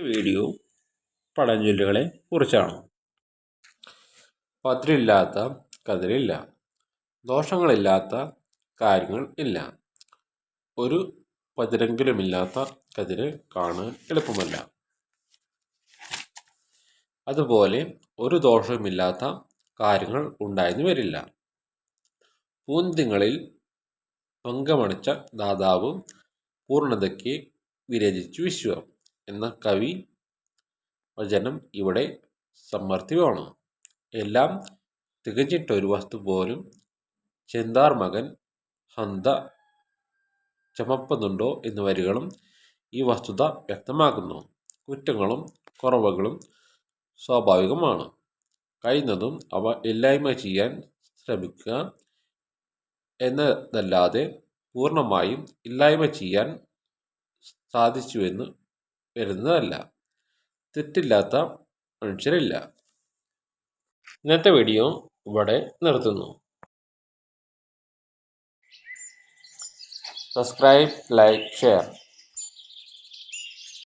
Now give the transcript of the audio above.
Video പഴഞ്ചൊല്ലുകളെ കുറിച്ചാണ്. പതിരില്ലാത്ത കതിരില്ല, ദോഷങ്ങളില്ലാത്ത കാര്യങ്ങൾ ഇല്ല, ഒരു പതിരെങ്കിലുമില്ലാത്ത കതിര് കാണാൻ എളുപ്പമല്ല. അതുപോലെ ഒരു ദോഷവുമില്ലാത്ത കാര്യങ്ങൾ ഉണ്ടായെന്ന് വരില്ല. പൂന്തിങ്ങളിൽ പങ്കമണിച്ച ദാതാവ് പൂർണ്ണതയ്ക്ക് വിരചിച്ചു വിശ്വം എന്ന കവി വചനം ഇവിടെ സമർത്ഥ്യമാണ്. എല്ലാം തികഞ്ഞിട്ടൊരു വസ്തു പോലും ചെന്താർ മകൻ ഹന്ത ചമപ്പതുണ്ടോ എന്ന വരികളും ഈ വസ്തുത വ്യക്തമാക്കുന്നു. കുറ്റങ്ങളും കുറവുകളും സ്വാഭാവികമാണ്. കഴിയുന്നതും അവ ഇല്ലായ്മ ചെയ്യാൻ ശ്രമിക്കുക എന്നതല്ലാതെ പൂർണ്ണമായും ഇല്ലായ്മ ചെയ്യാൻ സാധിച്ചുവെന്ന് വരുന്നതല്ല. തെറ്റില്ലാത്ത മനുഷ്യരില്ല. ഇന്നത്തെ വീഡിയോ ഇവിടെ നിർത്തുന്നു. Subscribe, like, share.